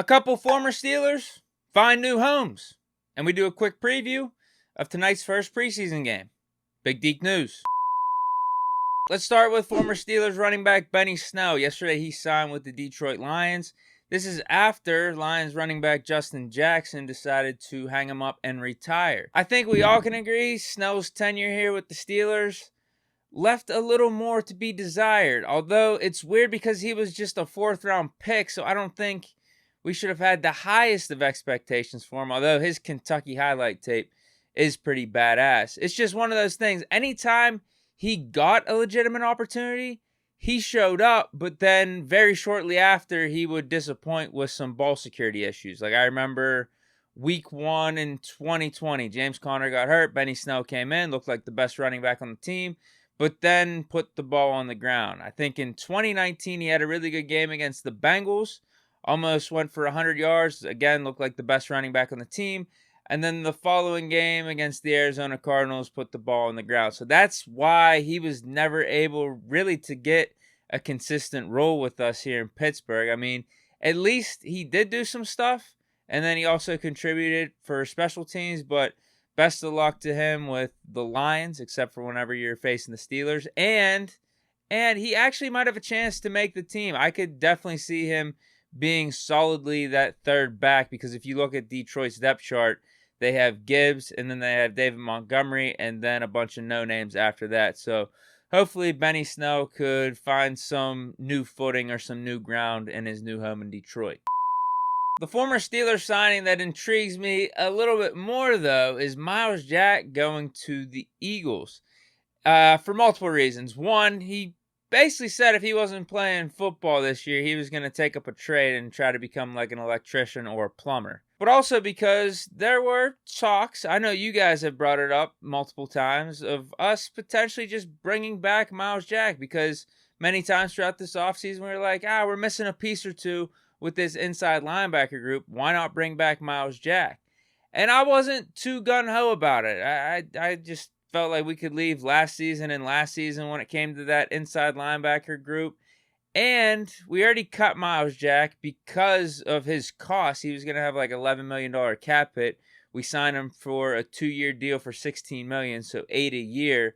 couple former Steelers find new homes, and we do a quick preview of tonight's first preseason game. Big Deke news. Let's start with former Steelers running back Benny Snell. Yesterday he signed with the Detroit Lions. This is after Lions running back Justin Jackson decided to hang him up and retire. I think we all can agree Snell's tenure here with the Steelers left a little more to be desired. Although it's weird because he was just a 4th round pick, so I don't think we should have had the highest of expectations for him, although his Kentucky highlight tape is pretty badass. It's just one of those things. Anytime he got a legitimate opportunity, he showed up, but then very shortly after, he would disappoint with some ball security issues. Like I remember week 1 in 2020, James Conner got hurt. Benny Snell came in, looked like the best running back on the team, but then put the ball on the ground. I think in 2019, he had a really good game against the Bengals. Almost went for 100 yards. Again, looked like the best running back on the team. And then the following game against the Arizona Cardinals put the ball on the ground. So that's why he was never able really to get a consistent role with us here in Pittsburgh. I mean, at least he did do some stuff. And then he also contributed for special teams. But best of luck to him with the Lions, except for whenever you're facing the Steelers. And he actually might have a chance to make the team. I could definitely see him being solidly that third back, because if you look at Detroit's depth chart, they have Gibbs, and then they have David Montgomery, and then a bunch of no-names after that. So hopefully Benny Snell could find some new footing or some new ground in his new home in Detroit. The former Steelers signing that intrigues me a little bit more, though, is Myles Jack going to the Eagles for multiple reasons. One, he basically said if he wasn't playing football this year, he was going to take up a trade and try to become like an electrician or a plumber. But also because there were talks, I know you guys have brought it up multiple times, of us potentially just bringing back Myles Jack, because many times throughout this offseason we were like, we're missing a piece or two with this inside linebacker group. Why not bring back Myles Jack? And I wasn't too gung-ho about it. I just felt like we could leave last season when it came to that inside linebacker group. And we already cut Myles Jack because of his cost. He was going to have like $11 million cap hit. We signed him for a 2-year deal for $16 million, so $8 million a year.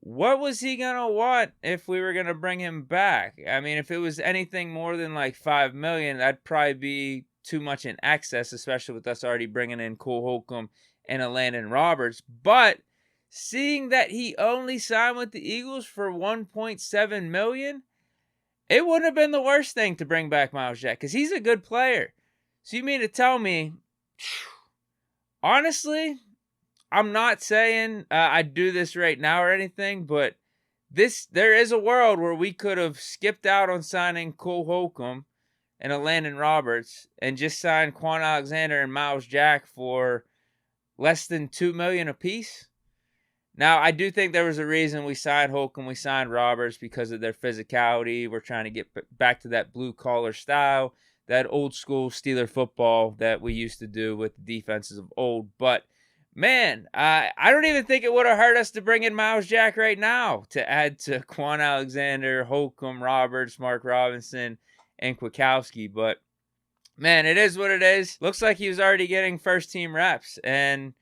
What was he going to want if we were going to bring him back? I mean, if it was anything more than like $5 million, that'd probably be too much in excess, especially with us already bringing in Cole Holcomb and a Landon Roberts. But seeing that he only signed with the Eagles for $1.7 million, it wouldn't have been the worst thing to bring back Myles Jack, because he's a good player. So you mean to tell me, honestly, I'm not saying I'd do this right now or anything, but there is a world where we could have skipped out on signing Cole Holcomb and a Landon Roberts and just signed Quan Alexander and Myles Jack for less than $2 million apiece. Now, I do think there was a reason we signed Holcomb, we signed Roberts, because of their physicality. We're trying to get back to that blue-collar style, that old-school Steeler football that we used to do with the defenses of old. But, man, I don't even think it would have hurt us to bring in Myles Jack right now to add to Quan Alexander, Holcomb, Roberts, Mark Robinson, and Kwiatkowski. But, man, it is what it is. Looks like he was already getting first-team reps, and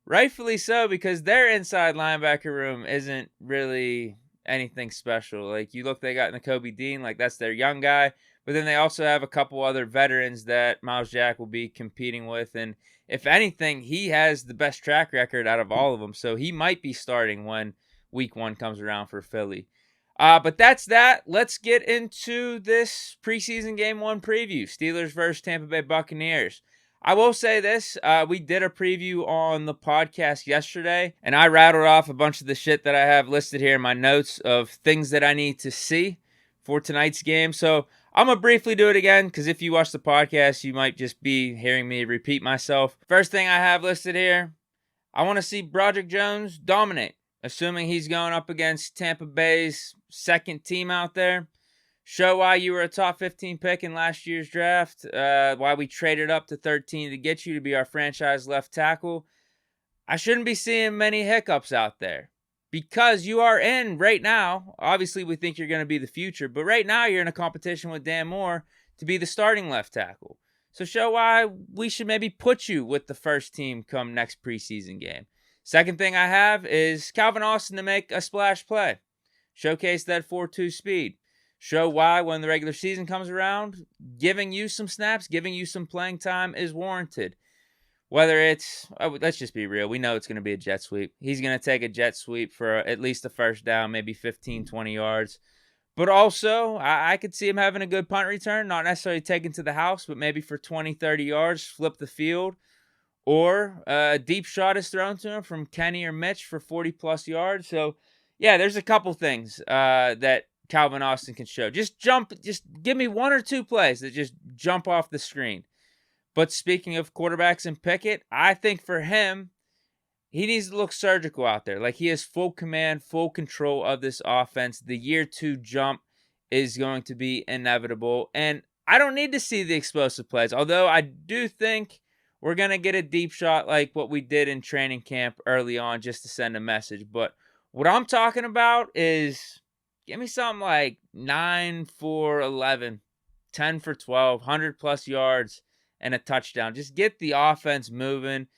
rightfully so, because their inside linebacker room isn't really anything special. Like, you look, they got Nakobe Dean, like that's their young guy. But then they also have a couple other veterans that Myles Jack will be competing with. And if anything, he has the best track record out of all of them. So he might be starting when week 1 comes around for Philly. But that's that. Let's get into this preseason game 1 preview. Steelers versus Tampa Bay Buccaneers. I will say this, we did a preview on the podcast yesterday, and I rattled off a bunch of the shit that I have listed here in my notes of things that I need to see for tonight's game. So I'm going to briefly do it again, because if you watch the podcast, you might just be hearing me repeat myself. First thing I have listed here, I want to see Broderick Jones dominate, assuming he's going up against Tampa Bay's second team out there. Show why you were a top 15 pick in last year's draft, why we traded up to 13 to get you to be our franchise left tackle. I shouldn't be seeing many hiccups out there, because you are in right now. Obviously, we think you're going to be the future, but right now you're in a competition with Dan Moore to be the starting left tackle. So show why we should maybe put you with the first team come next preseason game. Second thing I have is Calvin Austin to make a splash play. Showcase that 4.2 speed. Show why when the regular season comes around, giving you some snaps, giving you some playing time is warranted. Whether it's, let's just be real, we know it's going to be a jet sweep. He's going to take a jet sweep for at least a first down, maybe 15, 20 yards. But also, I could see him having a good punt return, not necessarily taken to the house, but maybe for 20, 30 yards, flip the field. Or a deep shot is thrown to him from Kenny or Mitch for 40-plus yards. So, yeah, there's a couple things that Calvin Austin can show. Just give me one or two plays that just jump off the screen. But speaking of quarterbacks and Pickett, I think for him, he needs to look surgical out there. Like he has full command, full control of this offense. The year 2 jump is going to be inevitable. And I don't need to see the explosive plays, although I do think we're going to get a deep shot like what we did in training camp early on just to send a message. But what I'm talking about is give me something like 9 for 11, 10 for 12, 100-plus yards, and a touchdown. Just get the offense moving.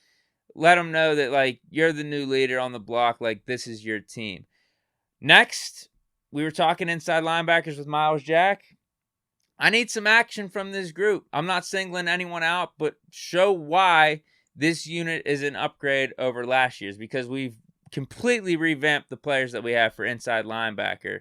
Let them know that, like, you're the new leader on the block. Like, this is your team. Next, we were talking inside linebackers with Myles Jack. I need some action from this group. I'm not singling anyone out, but show why this unit is an upgrade over last year's, because we've completely revamped the players that we have for inside linebacker.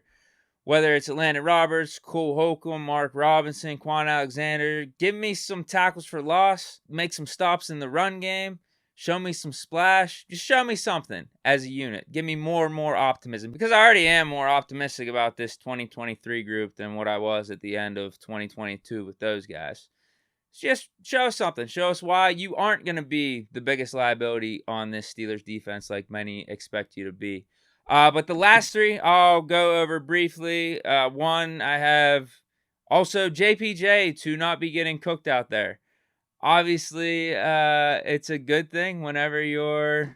Whether it's Atlanta Roberts, Cole Holcomb, Mark Robinson, Quan Alexander, give me some tackles for loss, make some stops in the run game, show me some splash. Just show me something as a unit. Give me more and more optimism, because I already am more optimistic about this 2023 group than what I was at the end of 2022 with those guys. Just show us something. Show us why you aren't going to be the biggest liability on this Steelers defense like many expect you to be. But the last three I'll go over briefly. One, I have also JPJ to not be getting cooked out there. Obviously, it's a good thing whenever your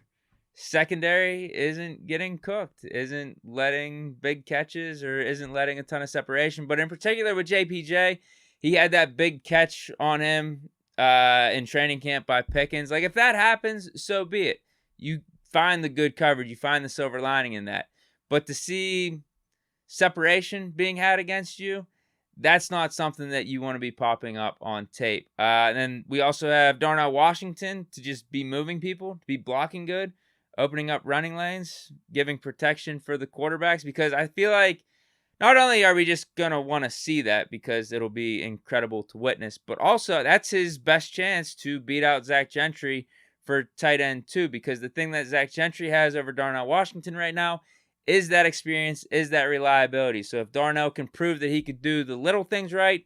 secondary isn't getting cooked, isn't letting big catches, or isn't letting a ton of separation. But in particular with JPJ, he had that big catch on him in training camp by Pickens. Like, if that happens, so be it. You find the good coverage. You find the silver lining in that. But to see separation being had against you, that's not something that you want to be popping up on tape. And then we also have Darnell Washington to just be moving people, to be blocking good, opening up running lanes, giving protection for the quarterbacks, because I feel like not only are we just going to want to see that because it'll be incredible to witness, but also that's his best chance to beat out Zach Gentry for tight end too, because the thing that Zach Gentry has over Darnell Washington right now is that experience, is that reliability. So if Darnell can prove that he could do the little things right,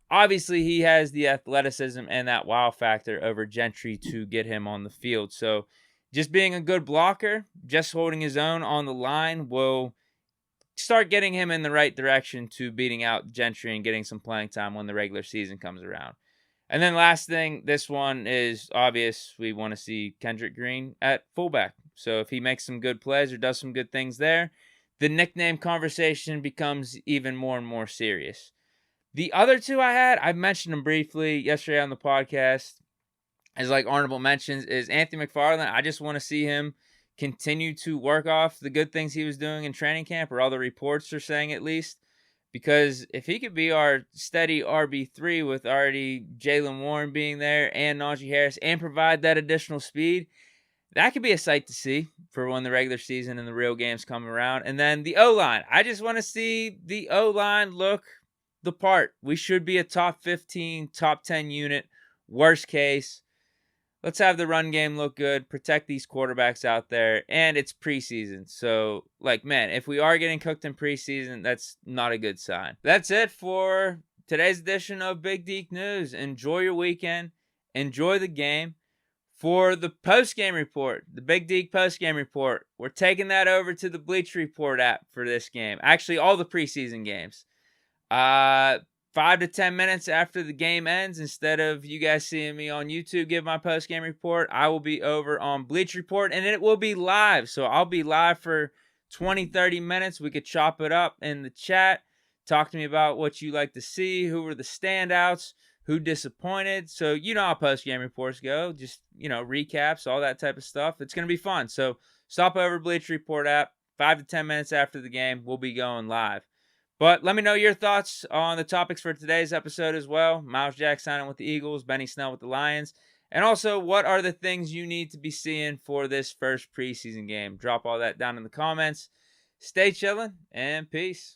obviously he has the athleticism and that wow factor over Gentry to get him on the field. So just being a good blocker, just holding his own on the line will start getting him in the right direction to beating out Gentry and getting some playing time when the regular season comes around. And then last thing, this one is obvious. We want to see Kendrick Green at fullback. So if he makes some good plays or does some good things there, the nickname conversation becomes even more and more serious. The other two I mentioned them briefly yesterday on the podcast as like honorable mentions, is Anthony McFarland. I just want to see him continue to work off the good things he was doing in training camp, or all the reports are saying at least. Because if he could be our steady RB3 with already Jaylen Warren being there and Najee Harris and provide that additional speed, that could be a sight to see for when the regular season and the real games come around. And then the O-line. I just want to see the O-line look the part. We should be a top 15, top 10 unit. Worst case, let's have the run game look good, protect these quarterbacks out there, and it's preseason. So, like, man, if we are getting cooked in preseason, that's not a good sign. That's it for today's edition of Big Deke News. Enjoy your weekend. Enjoy the game. For the post-game report, the Big Deke post-game report, we're taking that over to the Bleacher Report app for this game. Actually, all the preseason games. 5 to 10 minutes after the game ends, instead of you guys seeing me on YouTube give my post-game report, I will be over on Bleacher Report, and it will be live. So I'll be live for 20, 30 minutes. We could chop it up in the chat. Talk to me about what you like to see. Who were the standouts? who disappointed. So you know how post-game reports go. Just, recaps, all that type of stuff. It's going to be fun. So stop over Bleacher Report app. 5 to 10 minutes after the game, we'll be going live. But let me know your thoughts on the topics for today's episode as well. Myles Jack signing with the Eagles, Benny Snell with the Lions. And also, what are the things you need to be seeing for this first preseason game? Drop all that down in the comments. Stay chilling, and peace.